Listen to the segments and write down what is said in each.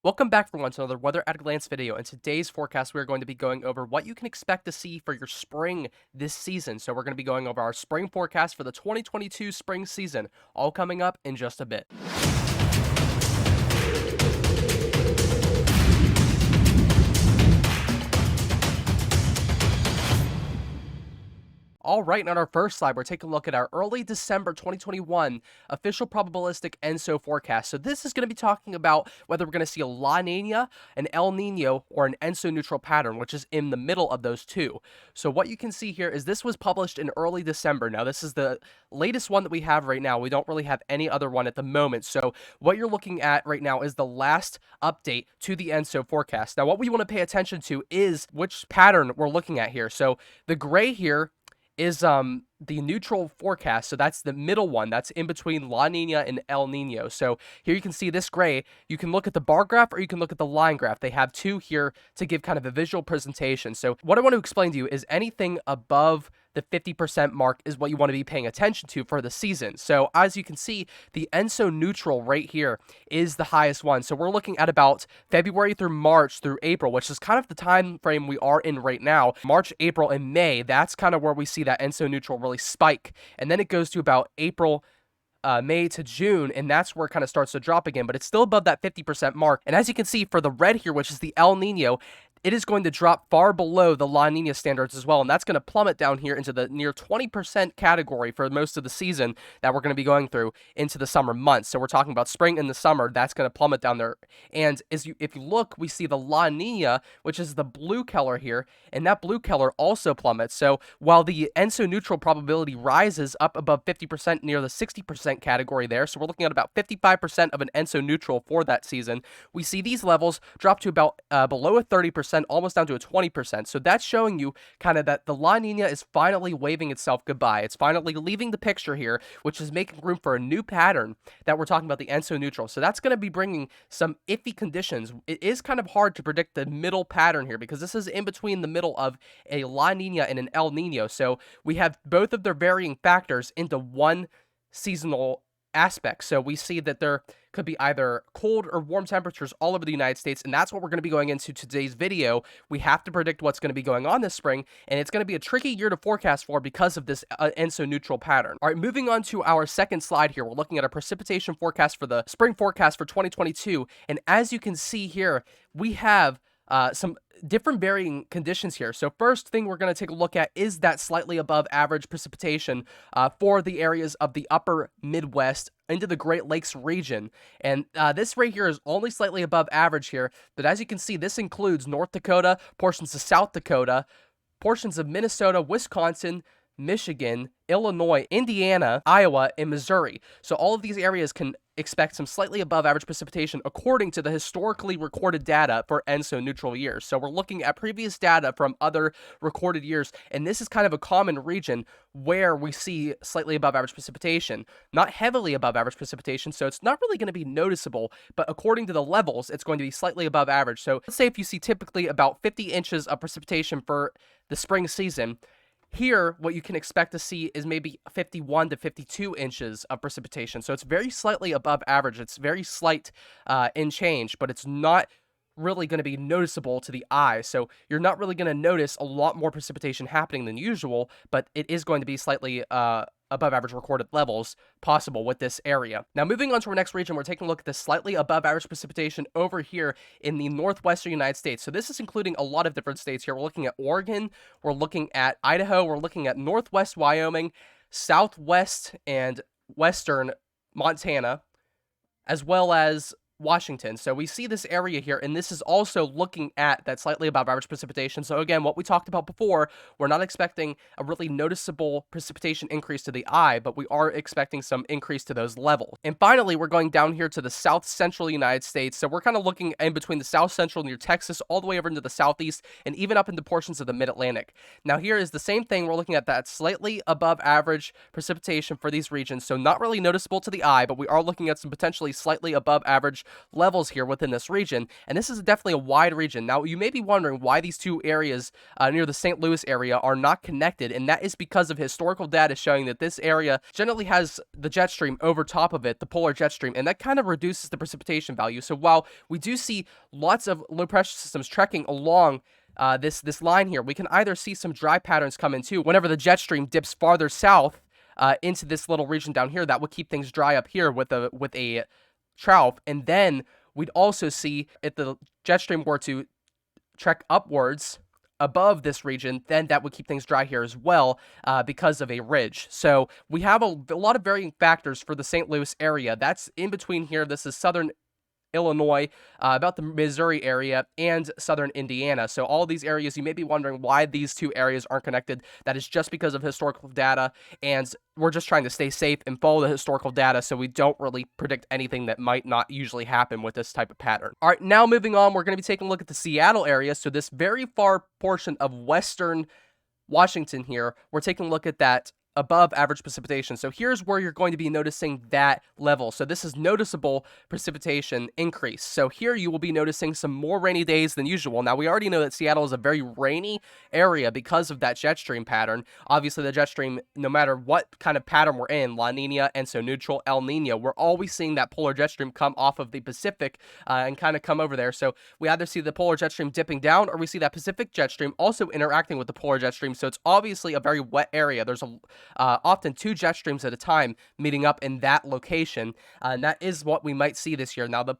Welcome back for once another Weather at a Glance video. In today's forecast, we're going to be going over what you can expect to see for your spring this season. So we're going to be going over our spring forecast for the 2022 spring season, all coming up in just a bit. All right, and on our first slide, we're taking a look at our early December 2021 official probabilistic ENSO forecast. So this is going to be talking about whether we're going to see a La Nina, an El Nino, or an ENSO neutral pattern, which is in the middle of those two. So what you can see here is this was published in early December. Now, this is the latest one that we have right now. We don't really have any other one at the moment. So what you're looking at right now is the last update to the ENSO forecast. Now, what we want to pay attention to is which pattern we're looking at here. So the gray here is the neutral forecast. So that's the middle one. That's in between La Nina and El Nino. So here you can see this gray. You can look at the bar graph or you can look at the line graph. They have two here to give kind of a visual presentation. So what I want to explain to you is anything above the 50% mark is what you want to be paying attention to for the season. So as you can see, the ENSO neutral right here is the highest one. So we're looking at about February through March through April, which is kind of the time frame we are in right now. March, April, and May, that's kind of where we see that ENSO neutral really spike. And then it goes to about April, May to June, and that's where it kind of starts to drop again, but it's still above that 50% mark. And as you can see for the red here, which is the El Nino, it is going to drop far below the La Nina standards as well, and that's going to plummet down here into the near 20% category for most of the season that we're going to be going through into the summer months. So we're talking about spring and the summer, that's going to plummet down there. And if you look, we see the La Nina, which is the blue color here, and that blue color also plummets. So while the ENSO neutral probability rises up above 50% near the 60% category there, so we're looking at about 55% of an ENSO neutral for that season, we see these levels drop to about below a 30%, almost down to a 20%. So that's showing you kind of that the La Nina is finally waving itself goodbye. It's finally leaving the picture here, which is making room for a new pattern that we're talking about, the ENSO neutral. So that's going to be bringing some iffy conditions. It is kind of hard to predict the middle pattern here because this is in between the middle of a La Nina and an El Nino. So we have both of their varying factors into one seasonal aspect. So we see that there could be either cold or warm temperatures all over the United States, and that's what we're going to be going into today's video. We have to predict what's going to be going on this spring, and it's going to be a tricky year to forecast for because of this ENSO neutral pattern. All right, moving on to our second slide here, we're looking at a precipitation forecast for the spring forecast for 2022, and as you can see here, we have some different varying conditions here. So first thing we're going to take a look at is that slightly above average precipitation for the areas of the upper Midwest into the Great Lakes region. And this right here is only slightly above average here, but as you can see, this includes North Dakota, portions of South Dakota, portions of Minnesota, Wisconsin, Michigan, Illinois, Indiana, Iowa, and Missouri. So all of these areas can expect some slightly above average precipitation according to the historically recorded data for ENSO neutral years. So we're looking at previous data from other recorded years, and this is kind of a common region where we see slightly above average precipitation. Not heavily above average precipitation, so it's not really going to be noticeable, but according to the levels, it's going to be slightly above average. So let's say if you see typically about 50 inches of precipitation for the spring season, here, what you can expect to see is maybe 51 to 52 inches of precipitation. So it's very slightly above average. It's very slight in change, but it's not really going to be noticeable to the eye. So you're not really going to notice a lot more precipitation happening than usual, but it is going to be slightly above average recorded levels possible with this area. Now, moving on to our next region, we're taking a look at the slightly above average precipitation over here in the northwestern United States. So this is including a lot of different states here. We're looking at Oregon, we're looking at Idaho, we're looking at northwest Wyoming, southwest and western Montana, as well as Washington. So we see this area here, and this is also looking at that slightly above average precipitation. So again, what we talked about before, we're not expecting a really noticeable precipitation increase to the eye, but we are expecting some increase to those levels. And finally, we're going down here to the south central United States. So we're kind of looking in between the south central near Texas all the way over into the southeast and even up into portions of the mid-Atlantic. Now here is the same thing. We're looking at that slightly above average precipitation for these regions. So not really noticeable to the eye, but we are looking at some potentially slightly above average levels here within this region, and this is definitely a wide region. Now, you may be wondering why these two areas near the St. Louis area are not connected, and that is because of historical data showing that this area generally has the jet stream over top of it, the polar jet stream, and that kind of reduces the precipitation value. So while we do see lots of low pressure systems trekking along this line here, we can either see some dry patterns come in too whenever the jet stream dips farther south into this little region down here. That would keep things dry up here with a trough, and then we'd also see if the jet stream were to trek upwards above this region, then that would keep things dry here as well because of a ridge. So we have a lot of varying factors for the St. Louis area. That's in between here. This is southern Illinois, about the Missouri area, and southern Indiana. So all these areas, you may be wondering why these two areas aren't connected. That is just because of historical data, and we're just trying to stay safe and follow the historical data so we don't really predict anything that might not usually happen with this type of pattern. All right, now moving on, we're going to be taking a look at the Seattle area. So this very far portion of western Washington here, we're taking a look at that above average precipitation. So here's where you're going to be noticing that level. So this is noticeable precipitation increase. So here you will be noticing some more rainy days than usual. Now, we already know that Seattle is a very rainy area because of that jet stream pattern. Obviously, the jet stream, no matter what kind of pattern we're in, La Nina, ENSO neutral, El Nino, we're always seeing that polar jet stream come off of the Pacific and kind of come over there. So we either see the polar jet stream dipping down, or we see that Pacific jet stream also interacting with the polar jet stream. So it's obviously a very wet area. There's often two jet streams at a time meeting up in that location, and that is what we might see this year. Now, the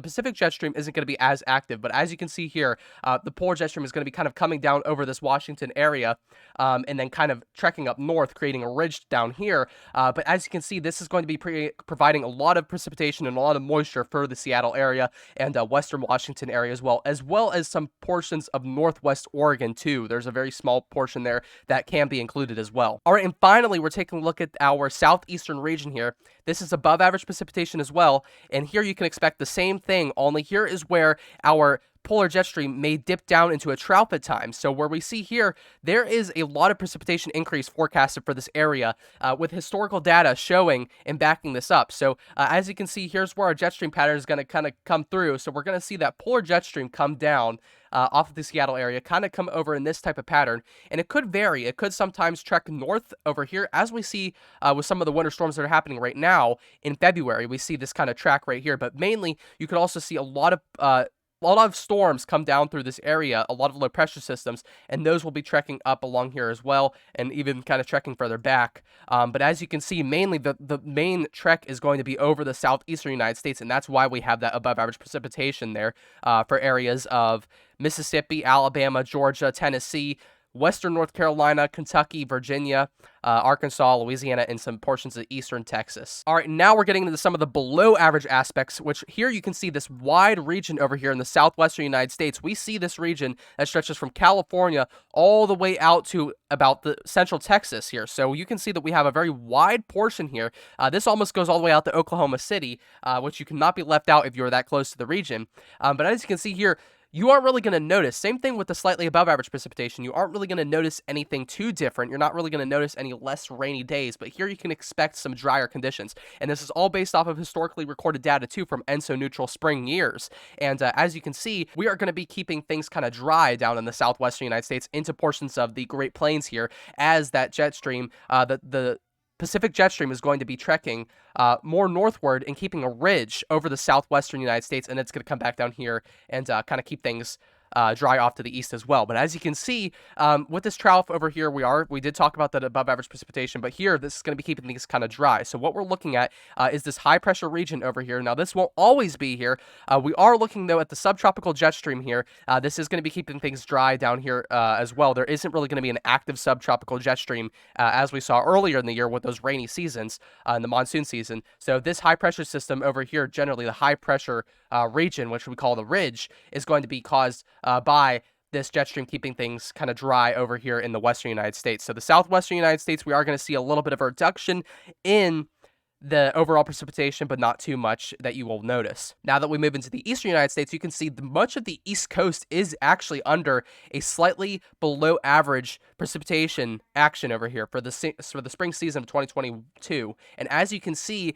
Pacific jet stream isn't going to be as active, but as you can see here, the polar jet stream is going to be kind of coming down over this Washington area, and then kind of trekking up north, creating a ridge down here. But as you can see, this is going to be providing a lot of precipitation and a lot of moisture for the Seattle area and western Washington area as well as some portions of northwest Oregon too. There's a very small portion there that can be included as well. All right, and finally, we're taking a look at our southeastern region here. This is above average precipitation as well, and here you can expect the same thing, only here is where our polar jet stream may dip down into a trough at times. So where we see here, there is a lot of precipitation increase forecasted for this area with historical data showing and backing this up. So as you can see, here's where our jet stream pattern is going to kind of come through. So we're going to see that polar jet stream come down off of the Seattle area, kind of come over in this type of pattern, and it could vary. It could sometimes trek north over here, as we see with some of the winter storms that are happening right now in February. We see this kind of track right here, but mainly you could also see a lot of storms come down through this area, a lot of low pressure systems, and those will be trekking up along here as well, and even kind of trekking further back. But as you can see, mainly the main trek is going to be over the southeastern United States, and that's why we have that above average precipitation there for areas of Mississippi, Alabama, Georgia, Tennessee, western North Carolina, Kentucky, Virginia, Arkansas, Louisiana, and some portions of eastern Texas. All right, now we're getting into some of the below average aspects, which here you can see this wide region over here in the southwestern United States. We see this region that stretches from California all the way out to about the central Texas here. So you can see that we have a very wide portion here. This almost goes all the way out to Oklahoma City, which you cannot be left out if you're that close to the region. But as you can see here, you aren't really going to notice. Same thing with the slightly above average precipitation. You aren't really going to notice anything too different. You're not really going to notice any less rainy days, but here you can expect some drier conditions. And this is all based off of historically recorded data too from ENSO neutral spring years. And as you can see, we are going to be keeping things kind of dry down in the southwestern United States into portions of the Great Plains here as that jet stream, the Pacific jet stream is going to be trekking more northward and keeping a ridge over the southwestern United States, and it's going to come back down here and kind of keep things dry off to the east as well. But as you can see, with this trough over here, we did talk about that above average precipitation, but here this is going to be keeping things kind of dry. So what we're looking at is this high pressure region over here. Now this won't always be here. We are looking though at the subtropical jet stream here. This is going to be keeping things dry down here as well. There isn't really going to be an active subtropical jet stream as we saw earlier in the year with those rainy seasons in the monsoon season. So this high pressure system over here, generally the high pressure region, which we call the ridge, is going to be caused by this jet stream keeping things kind of dry over here in the western United States. So the southwestern United States, we are going to see a little bit of a reduction in the overall precipitation, but not too much that you will notice. Now that we move into the eastern United States, you can see much of the East Coast is actually under a slightly below average precipitation action over here for the spring season of 2022. And as you can see,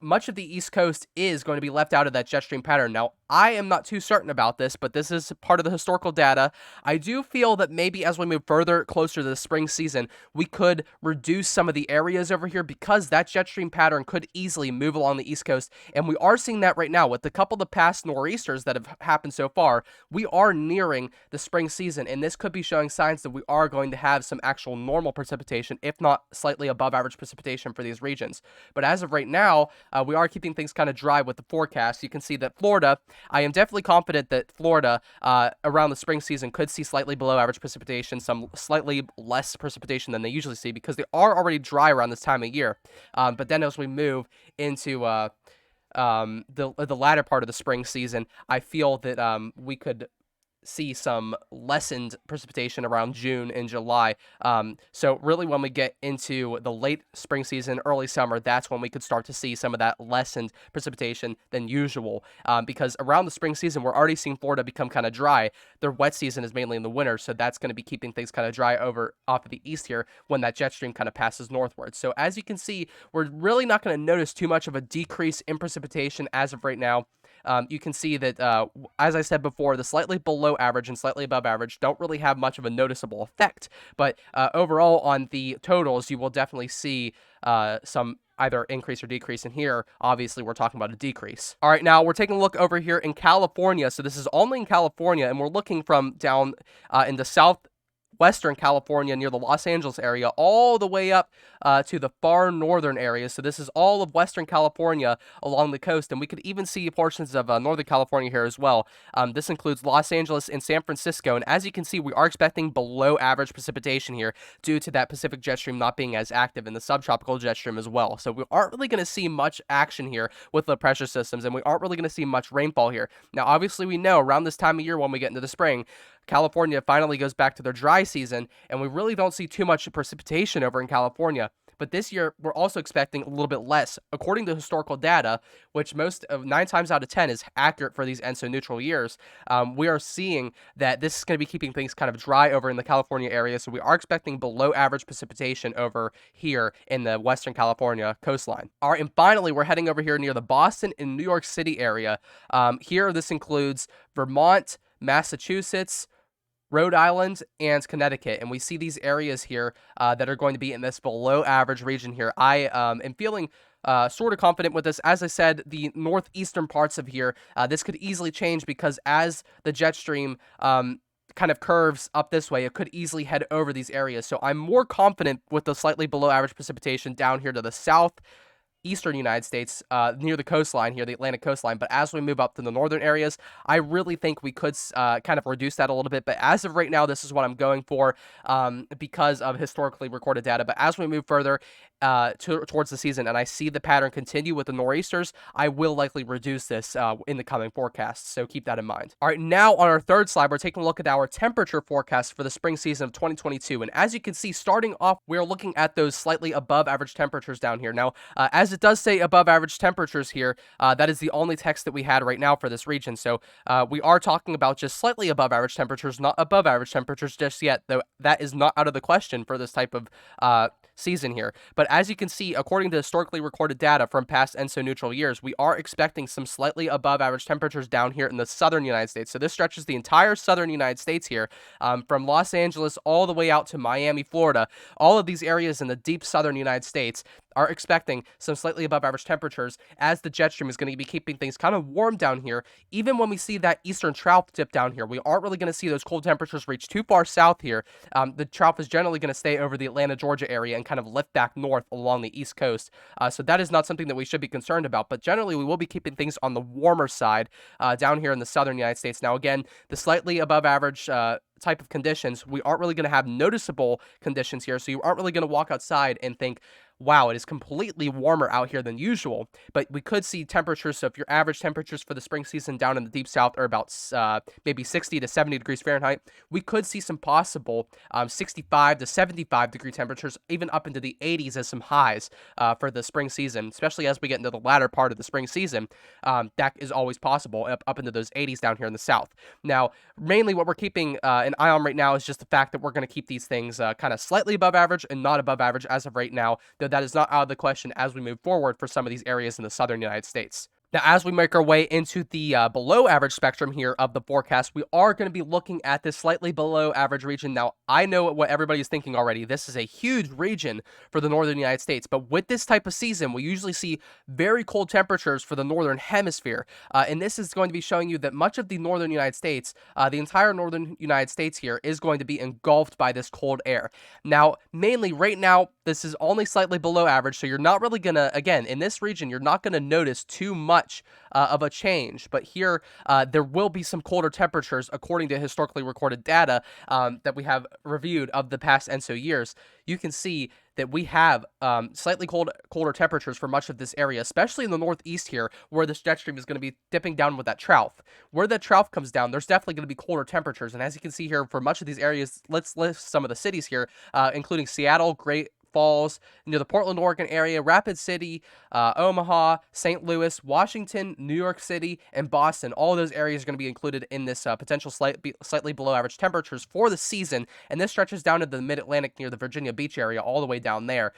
much of the East Coast is going to be left out of that jet stream pattern. Now, I am not too certain about this, but this is part of the historical data. I do feel that maybe as we move further closer to the spring season, we could reduce some of the areas over here because that jet stream pattern could easily move along the East Coast. And we are seeing that right now with a couple of the past nor'easters that have happened so far. We are nearing the spring season, and this could be showing signs that we are going to have some actual normal precipitation, if not slightly above average precipitation for these regions. But as of right now, we are keeping things kind of dry with the forecast. You can see that Florida, I am definitely confident that Florida around the spring season could see slightly below average precipitation, some slightly less precipitation than they usually see because they are already dry around this time of year. But then as we move into the latter part of the spring season, I feel that we could see some lessened precipitation around June and July. So really when we get into the late spring season, early summer, that's when we could start to see some of that lessened precipitation than usual. Because around the spring season, we're already seeing Florida become kind of dry. Their wet season is mainly in the winter, so that's going to be keeping things kind of dry over off of the east here when that jet stream kind of passes northward. So as you can see, we're really not going to notice too much of a decrease in precipitation as of right now. You can see that, as I said before, the slightly below average and slightly above average don't really have much of a noticeable effect. But overall, on the totals, you will definitely see some either increase or decrease. And here, obviously, we're talking about a decrease. All right, now we're taking a look over here in California. So this is only in California, and we're looking from down in the southwestern California near the Los Angeles area all the way up to the far northern areas. So this is all of Western California along the coast, and we could even see portions of Northern California here as well. This includes Los Angeles and San Francisco, and as you can see, we are expecting below average precipitation here due to that Pacific jet stream not being as active and the subtropical jet stream as well. So we aren't really going to see much action here with the pressure systems, and we aren't really going to see much rainfall here. Now, obviously, we know around this time of year when we get into the spring, California finally goes back to their dry season, and we really don't see too much precipitation over in California. But this year, we're also expecting a little bit less. According to historical data, which most of 9 times out of 10 is accurate for these ENSO neutral years, we are seeing that this is going to be keeping things kind of dry over in the California area. So we are expecting below average precipitation over here in the Western California coastline. All right, and finally, we're heading over here near the Boston and New York City area. Here, this includes Vermont, Massachusetts, Rhode Island, and Connecticut. And we see these areas here that are going to be in this below average region here. I am feeling sort of confident with this. As I said, the northeastern parts of here, this could easily change because as the jet stream kind of curves up this way, it could easily head over these areas. So I'm more confident with the slightly below average precipitation down here to the south eastern United States, near the coastline here, the Atlantic coastline. But as we move up to the northern areas, I really think we could kind of reduce that a little bit. But as of right now, this is what I'm going for because of historically recorded data. But as we move further towards the season and I see the pattern continue with the nor'easters, I will likely reduce this in the coming forecasts. So keep that in mind. All right, now on our third slide, we're taking a look at our temperature forecast for the spring season of 2022. And as you can see, starting off, we're looking at those slightly above average temperatures down here. Now, as it does say above average temperatures here, that is the only text that we had right now for this region. So we are talking about just slightly above average temperatures, not above average temperatures just yet, though that is not out of the question for this type of season here. But as you can see, according to historically recorded data from past ENSO neutral years, we are expecting some slightly above average temperatures down here in the southern United States. So this stretches the entire southern United States here, from Los Angeles all the way out to Miami, Florida. All of these areas in the deep southern United States are expecting some slightly above average temperatures as the jet stream is going to be keeping things kind of warm down here. Even when we see that eastern trough dip down here, we aren't really going to see those cold temperatures reach too far south here. The trough is generally going to stay over the Atlanta, Georgia area and kind of lift back north along the east coast. So that is not something that we should be concerned about, but generally we will be keeping things on the warmer side down here in the southern United States. Now again, the slightly above average type of conditions, we aren't really going to have noticeable conditions here, so you aren't really going to walk outside and think, wow, it is completely warmer out here than usual. But we could see temperatures, so if your average temperatures for the spring season down in the deep south are about maybe 60 to 70 degrees Fahrenheit, we could see some possible 65 to 75 degree temperatures, even up into the 80s as some highs for the spring season, especially as we get into the latter part of the spring season. That is always possible, up into those 80s down here in the south. Now, mainly what we're keeping an eye on right now is just the fact that we're going to keep these things kind of slightly above average and not above average as of right now. though that is not out of the question as we move forward for some of these areas in the southern United States. Now, as we make our way into the below average spectrum here of the forecast, we are going to be looking at this slightly below average region. Now, I know what everybody's thinking already. This is a huge region for the northern United States, but with this type of season, we usually see very cold temperatures for the northern hemisphere. And this is going to be showing you that much of the northern United States, the entire northern United States here, is going to be engulfed by this cold air. Now, mainly right now, this is only slightly below average, so you're not really going to, again, in this region, you're not going to notice too much of a change. But here, there will be some colder temperatures according to historically recorded data that we have reviewed of the past ENSO years. You can see that we have slightly colder temperatures for much of this area, especially in the northeast here, where this jet stream is going to be dipping down with that trough. Where that trough comes down, there's definitely going to be colder temperatures. And as you can see here, for much of these areas, let's list some of the cities here, including Seattle, Great Falls, near the Portland, Oregon area, Rapid City, Omaha, St. Louis, Washington, New York City, and Boston. All those areas are going to be included in this potential slightly below average temperatures for the season, and this stretches down to the mid-Atlantic near the Virginia Beach area, all the way down there.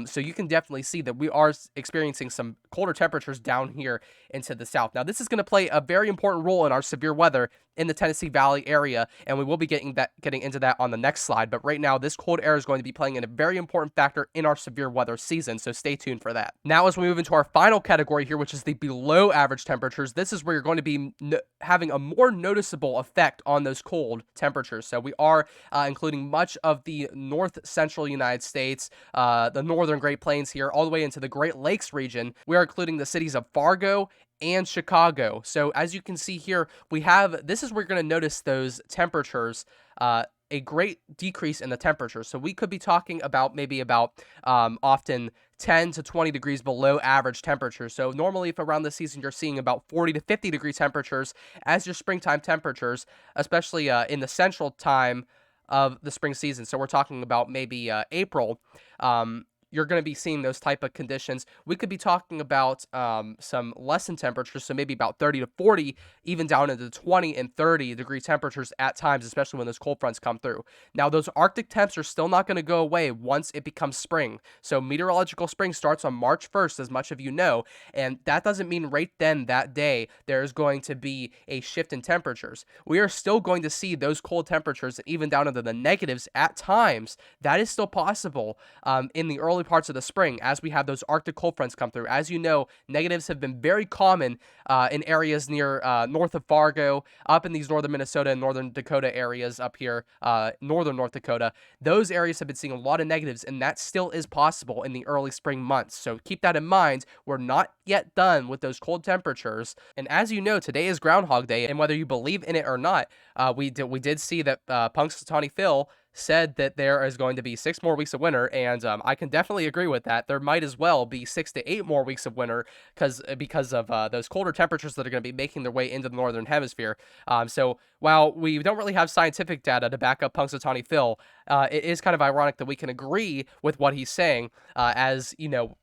So you can definitely see that we are experiencing some colder temperatures down here into the south. Now, this is going to play a very important role in our severe weather in the Tennessee Valley area, and we will be getting into that on the next slide. But right now, this cold air is going to be playing a very important factor in our severe weather season, so stay tuned for that. Now, as we move into our final category here, which is the below average temperatures, this is where you're going to be having a more noticeable effect on those cold temperatures. So we are including much of the north central United States, the northern Great Plains here, all the way into the Great Lakes region. We are including the cities of Fargo and Chicago. So as you can see here, this is where you're going to notice those temperatures, a great decrease in the temperature. So we could be talking about often 10 to 20 degrees below average temperature. So normally if around this season you're seeing about 40 to 50 degree temperatures as your springtime temperatures, especially in the central time of the spring season. So we're talking about maybe April. You're going to be seeing those type of conditions. We could be talking about some lessened temperatures, so maybe about 30 to 40, even down into 20 and 30 degree temperatures at times, especially when those cold fronts come through. Now, those Arctic temps are still not going to go away once it becomes spring. So meteorological spring starts on March 1st, as much of you know, and that doesn't mean right then, that day, there's going to be a shift in temperatures. We are still going to see those cold temperatures, even down into the negatives at times. That is still possible in the early parts of the spring as we have those Arctic cold fronts come through. As you know, negatives have been very common in areas near north of Fargo, up in these northern Minnesota and northern Dakota areas up here, northern North Dakota. Those areas have been seeing a lot of negatives, and that still is possible in the early spring months. So keep that in mind. We're not yet done with those cold temperatures. And as you know, today is Groundhog Day, and whether you believe in it or not, we did see that Punxsutawney Phil said that there is going to be 6 more weeks of winter, and I can definitely agree with that. There might as well be 6 to 8 more weeks of winter because of those colder temperatures that are going to be making their way into the northern hemisphere. So while we don't really have scientific data to back up Punxsutawney Phil, it is kind of ironic that we can agree with what he's saying, as you know,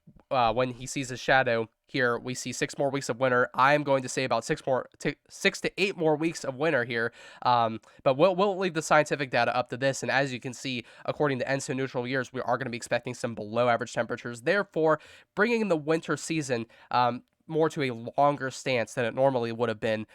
when he sees his shadow. Here we see 6 more weeks of winter. I am going to say about 6 to 8 more weeks of winter here. But we'll leave the scientific data up to this. And as you can see, according to ENSO neutral years, we are going to be expecting some below average temperatures. Therefore, bringing the winter season more to a longer stance than it normally would have been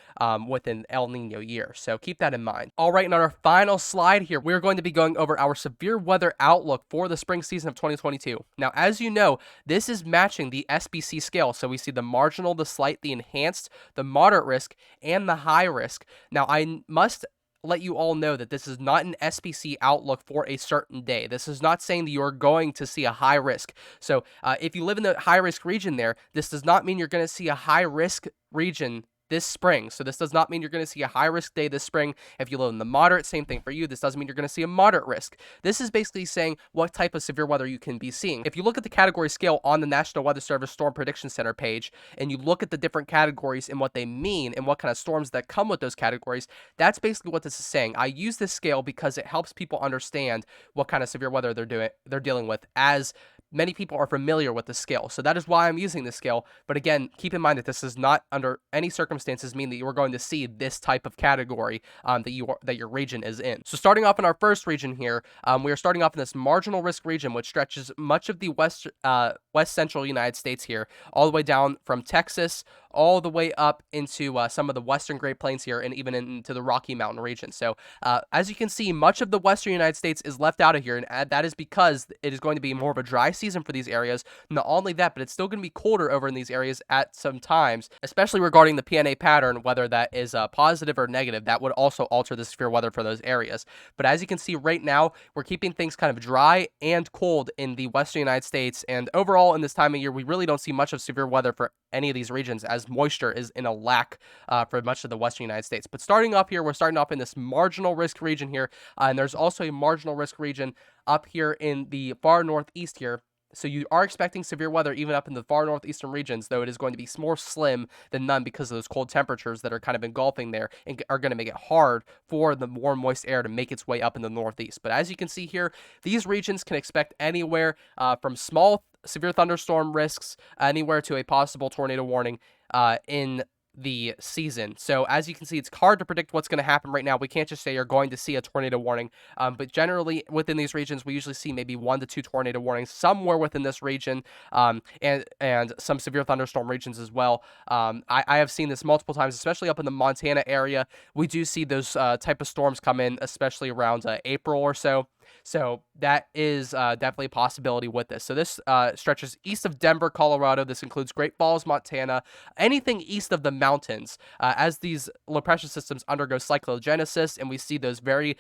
with an El Nino year. So keep that in mind. All right, and on our final slide here, we're going to be going over our severe weather outlook for the spring season of 2022. Now, as you know, this is matching the SBC scale. So we see the marginal, the slight, the enhanced, the moderate risk, and the high risk. Now, I must let you all know that this is not an SPC outlook for a certain day. This is not saying that you're going to see a high risk. So if you live in the high risk region there, this does not mean you're going to see a high risk region this spring. So this does not mean you're going to see a high risk day this spring. If you live in the moderate, same thing for you. This doesn't mean you're going to see a moderate risk. This is basically saying what type of severe weather you can be seeing. If you look at the category scale on the National Weather Service Storm Prediction Center page, and you look at the different categories and what they mean and what kind of storms that come with those categories, that's basically what this is saying. I use this scale because it helps people understand what kind of severe weather they're dealing with as many people are familiar with the scale. So that is why I'm using this scale. But again, keep in mind that this does not under any circumstances mean that you are going to see this type of category that your region is in. So starting off in our first region here, we are starting off in this marginal risk region, which stretches much of the west central United States here, all the way down from Texas, all the way up into some of the western Great Plains here, and even into the Rocky Mountain region. So as you can see, much of the western United States is left out of here, and that is because it is going to be more of a dry season for these areas. Not only that, but it's still going to be colder over in these areas at some times, especially regarding the PNA pattern, whether that is positive or negative. That would also alter the severe weather for those areas. But as you can see right now, we're keeping things kind of dry and cold in the western United States, and overall in this time of year, we really don't see much of severe weather for any of these regions, as moisture is in a lack for much of the western United States. But starting off here, we're starting off in this marginal risk region here, and there's also a marginal risk region up here in the far northeast here. So you are expecting severe weather even up in the far northeastern regions, though it is going to be more slim than none because of those cold temperatures that are kind of engulfing there and are going to make it hard for the warm, moist air to make its way up in the northeast. But as you can see here, these regions can expect anywhere from small severe thunderstorm risks anywhere to a possible tornado warning in the season. So as you can see, it's hard to predict what's going to happen right now. We can't just say you're going to see a tornado warning, but generally within these regions, we usually see maybe 1 to 2 tornado warnings somewhere within this region, and some severe thunderstorm regions as well. I have seen this multiple times, especially up in the Montana area. We do see those type of storms come in, especially around April or so. So that is definitely a possibility with this. So this stretches east of Denver, Colorado. This includes Great Falls, Montana, anything east of the mountains. As these low pressure systems undergo cyclogenesis, and we see those very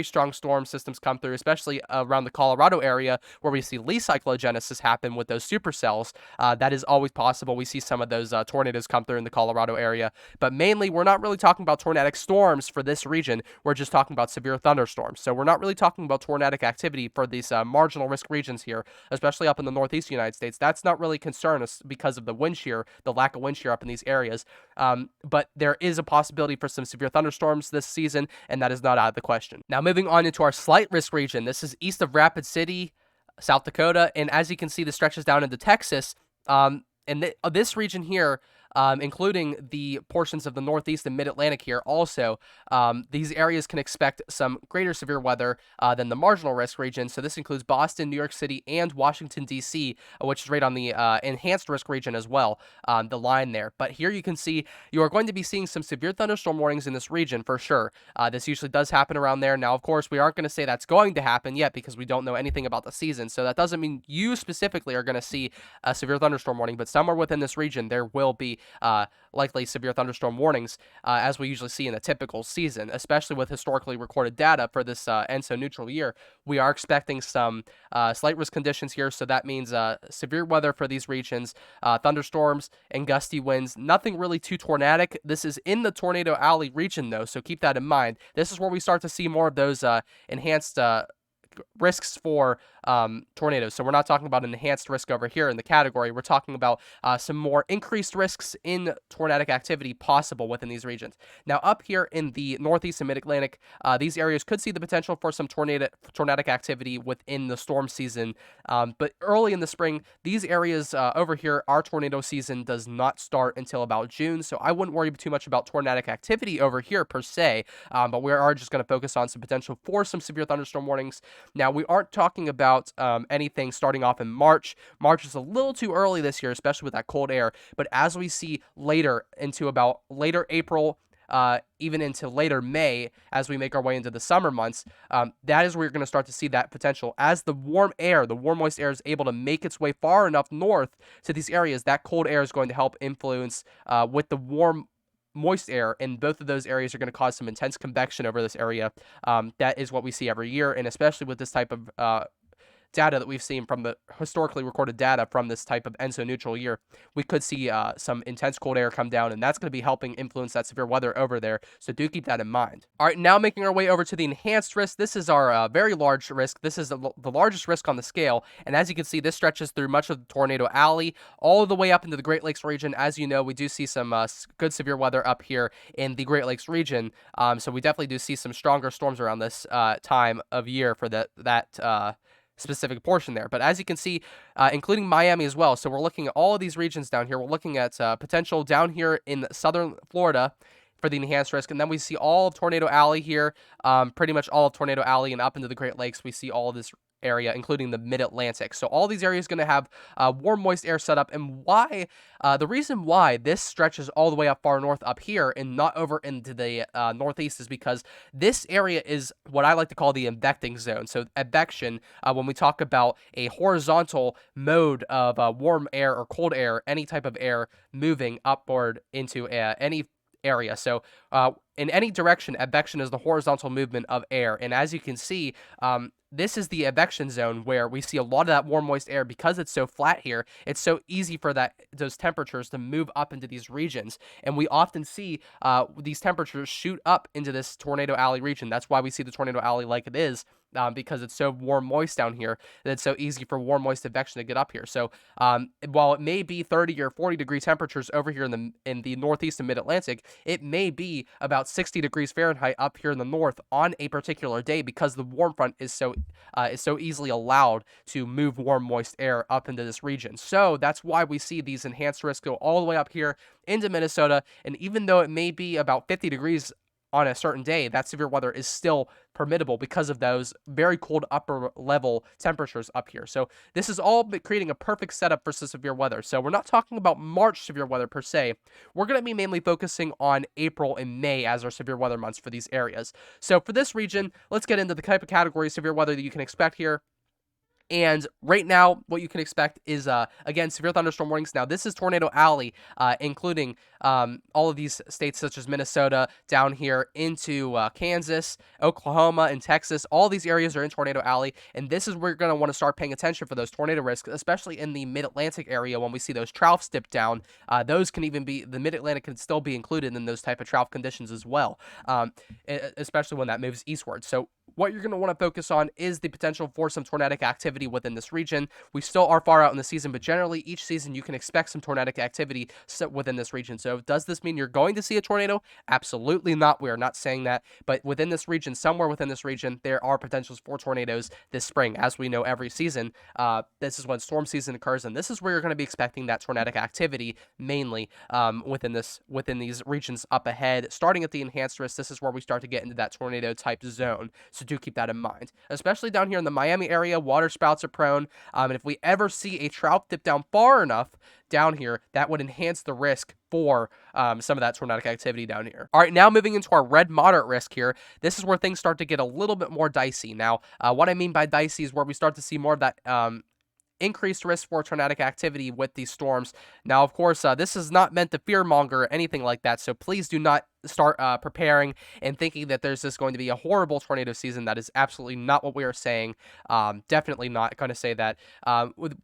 strong storm systems come through, especially around the Colorado area, where we see least cyclogenesis happen with those supercells. That is always possible. We see some of those tornadoes come through in the Colorado area, but mainly we're not really talking about tornadic storms for this region. We're just talking about severe thunderstorms. So we're not really talking about tornadic activity for these marginal risk regions here, especially up in the northeast United States. That's not really a concern because of the wind shear, the lack of wind shear up in these areas. But there is a possibility for some severe thunderstorms this season, and that is not out of the question. Now, moving on into our slight risk region. This is east of Rapid City, South Dakota, and as you can see, this stretches down into Texas. And this region here, including the portions of the Northeast and Mid-Atlantic here also, these areas can expect some greater severe weather than the marginal risk region. So this includes Boston, New York City, and Washington, D.C., which is right on the enhanced risk region as well, the line there. But here you can see you are going to be seeing some severe thunderstorm warnings in this region for sure. This usually does happen around there. Now, of course, we aren't going to say that's going to happen yet because we don't know anything about the season. So that doesn't mean you specifically are going to see a severe thunderstorm warning, but somewhere within this region, there will be likely severe thunderstorm warnings, as we usually see in a typical season, especially with historically recorded data for this ENSO neutral year. We are expecting some slight risk conditions here, so that means severe weather for these regions, thunderstorms and gusty winds. Nothing really too tornadic. This is in the Tornado Alley region, though, so keep that in mind. This is where we start to see more of those enhanced risks for tornadoes. So we're not talking about an enhanced risk over here in the category. We're talking about some more increased risks in tornadic activity possible within these regions. Now, up here in the Northeast and Mid-Atlantic, these areas could see the potential for some tornadic activity within the storm season. But early in the spring, these areas over here, our tornado season does not start until about June. So I wouldn't worry too much about tornadic activity over here per se. But we are just going to focus on some potential for some severe thunderstorm warnings. Now, we aren't talking about anything starting off in March. March is a little too early this year, especially with that cold air. But as we see later into about later April, even into later May, as we make our way into the summer months, that is where you're going to start to see that potential. As the warm air, the warm, moist air is able to make its way far enough north to these areas, that cold air is going to help influence with the warm, moist air, and both of those areas are going to cause some intense convection over this area. That is what we see every year, and especially with this type of data that we've seen from the historically recorded data from this type of ENSO neutral year, we could see some intense cold air come down, and that's going to be helping influence that severe weather over there. So do keep that in mind. All right, now making our way over to the enhanced risk. This is our very large risk. This is the largest risk on the scale, and as you can see, this stretches through much of the Tornado Alley, all the way up into the Great Lakes region. As you know, we do see some good severe weather up here in the Great Lakes region, so we definitely do see some stronger storms around this time of year for that specific portion there. But as you can see, including Miami as well. So we're looking at all of these regions down here. We're looking at potential down here in southern Florida for the enhanced risk. And then we see all of Tornado Alley here, pretty much all of Tornado Alley, and up into the Great Lakes, we see all of this area, including the mid-Atlantic. So all these areas going to have warm, moist air set up. And why, the reason why this stretches all the way up far north up here and not over into the northeast is because this area is what I like to call the advecting zone. So advection, when we talk about a horizontal mode of warm air or cold air, any type of air moving upward into any area. So in any direction, advection is the horizontal movement of air. And as you can see, this is the advection zone where we see a lot of that warm, moist air. Because it's so flat here, it's so easy for those temperatures to move up into these regions. And we often see these temperatures shoot up into this Tornado Alley region. That's why we see the Tornado Alley like it is. Because it's so warm, moist down here, that it's so easy for warm, moist advection to get up here. So while it may be 30 or 40 degree temperatures over here in the northeast and mid-Atlantic, it may be about 60 degrees Fahrenheit up here in the north on a particular day, because the warm front is so easily allowed to move warm, moist air up into this region. So that's why we see these enhanced risks go all the way up here into Minnesota. And even though it may be about 50 degrees on a certain day, that severe weather is still permittable because of those very cold upper level temperatures up here. So this is all creating a perfect setup for severe weather. So we're not talking about March severe weather per se. We're going to be mainly focusing on April and May as our severe weather months for these areas. So for this region, let's get into the type of category of severe weather that you can expect here. And right now, what you can expect is, again, severe thunderstorm warnings. Now, this is Tornado Alley, including all of these states such as Minnesota, down here into Kansas, Oklahoma, and Texas. All these areas are in Tornado Alley, and this is where you're going to want to start paying attention for those tornado risks, especially in the Mid-Atlantic area. When we see those troughs dip down, those can even be, the Mid-Atlantic can still be included in those type of trough conditions as well, especially when that moves eastward. So what you're going to want to focus on is the potential for some tornadic activity within this region. We still are far out in the season, but generally each season you can expect some tornadic activity within this region. So does this mean you're going to see a tornado? Absolutely not. We are not saying that. But within this region, somewhere within this region, there are potentials for tornadoes this spring. As we know, every season, this is when storm season occurs, and this is where you're going to be expecting that tornadic activity mainly within these regions up ahead. Starting at the enhanced risk, this is where we start to get into that tornado type zone. So do keep that in mind, especially down here in the Miami area. Water spouts are prone, and if we ever see a trough dip down far enough down here, that would enhance the risk for some of that tornadic activity down here. All right, now moving into our red moderate risk here. This is where things start to get a little bit more dicey. Now, what I mean by dicey is where we start to see more of that increased risk for tornadic activity with these storms. Now, of course, this is not meant to fearmonger or anything like that, so please do not start preparing and thinking that there's just going to be a horrible tornado season. That is absolutely not what we are saying. Definitely not going to say that.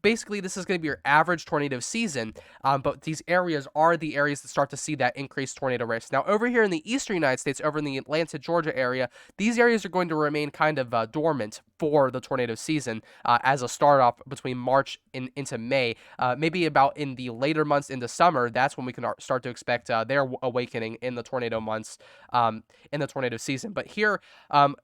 Basically, this is going to be your average tornado season, but these areas are the areas that start to see that increased tornado risk. Now, over here in the eastern United States, over in the Atlanta, Georgia area, these areas are going to remain kind of dormant for the tornado season as a start off between March into May. Maybe about in the later months into summer, that's when we can start to expect their awakening in the tornado months in the tornado season. But here,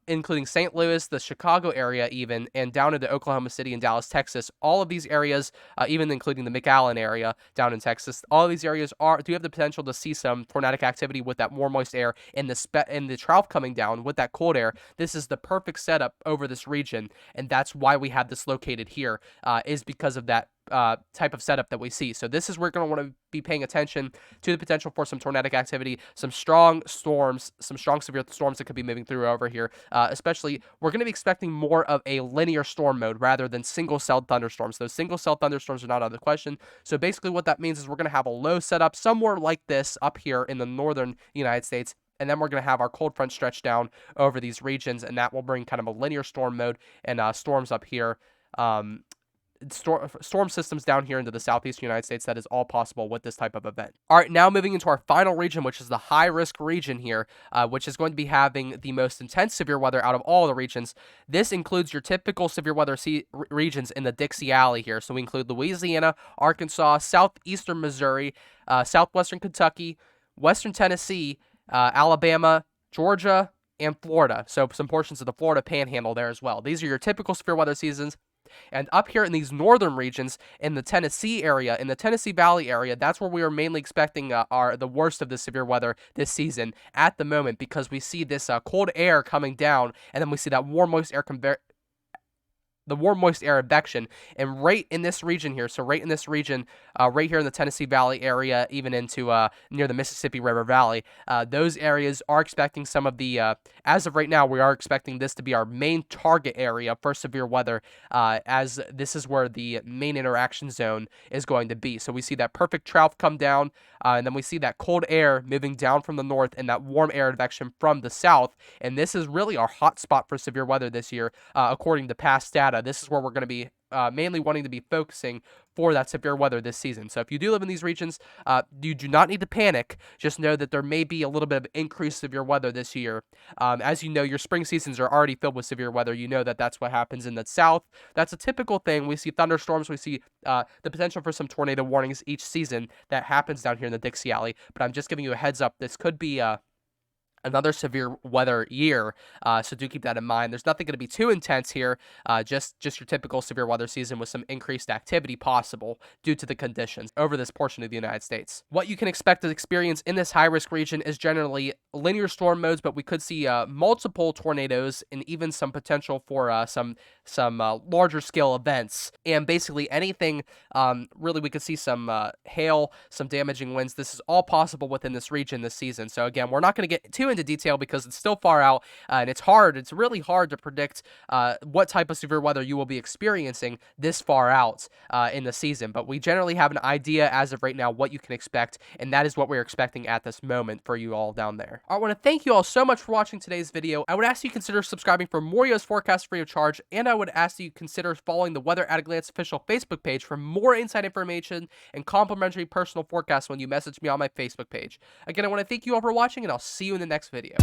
including St. Louis, the Chicago area even, and down into Oklahoma City and Dallas, Texas, all of these areas, even including the McAllen area down in Texas, all of these areas do have the potential to see some tornadic activity with that warm, moist air and the trough coming down with that cold air. This is the perfect setup over this region, and that's why we have this located here, is because of that type of setup that we see. So this is where we're going to want to be paying attention to the potential for some tornadic activity, some strong storms, some strong severe storms that could be moving through over here. Especially, we're going to be expecting more of a linear storm mode rather than single-celled thunderstorms. Those single-celled thunderstorms are not out of the question. So basically what that means is we're going to have a low setup somewhere like this up here in the northern United States, and then we're going to have our cold front stretch down over these regions, and that will bring kind of a linear storm mode and storms up here. Storm systems down here into the southeastern United States. That is all possible with this type of event. All right, now moving into our final region, which is the high-risk region here, which is going to be having the most intense severe weather out of all the regions. This includes your typical severe weather regions in the Dixie Alley here. So we include Louisiana, Arkansas, southeastern Missouri, southwestern Kentucky, western Tennessee, Alabama, Georgia, and Florida. So some portions of the Florida Panhandle there as well. These are your typical severe weather seasons. And up here in these northern regions, in the Tennessee area, in the Tennessee Valley area, that's where we are mainly expecting the worst of the severe weather this season at the moment, because we see this cold air coming down, and then we see that warm, moist air the warm, moist air advection. And right in this region here, so right in this region, right here in the Tennessee Valley area, even into near the Mississippi River Valley, those areas are expecting some of the, as of right now, we are expecting this to be our main target area for severe weather, as this is where the main interaction zone is going to be. So we see that perfect trough come down, and then we see that cold air moving down from the north and that warm air advection from the south. And this is really our hot spot for severe weather this year, according to past data. This is where we're going to be mainly wanting to be focusing for that severe weather this season. So if you do live in these regions, you do not need to panic. Just know that there may be a little bit of increased severe weather this year. As you know, your spring seasons are already filled with severe weather. You know that that's what happens in the south. That's a typical thing. We see thunderstorms. We see the potential for some tornado warnings each season that happens down here in the Dixie Alley. But I'm just giving you a heads up. This could be another severe weather year, so do keep that in mind. There's nothing going to be too intense here, just your typical severe weather season with some increased activity possible due to the conditions over this portion of the United States. What you can expect to experience in this high-risk region is generally linear storm modes, but we could see multiple tornadoes and even some potential for some larger scale events. And basically anything, really we could see some hail, some damaging winds. This is all possible within this region this season. So again, we're not going to get too into detail because it's still far out, and it's really hard to predict what type of severe weather you will be experiencing this far out in the season. But we generally have an idea as of right now what you can expect, and that is what we're expecting at this moment for you all down there. I want to thank you all so much for watching today's video. I would ask you consider subscribing for more U.S. forecasts free of charge, and I would ask you consider following the Weather at a Glance official Facebook page for more inside information and complimentary personal forecasts when you message me on my Facebook page. Again, I want to thank you all for watching, and I'll see you in the next video.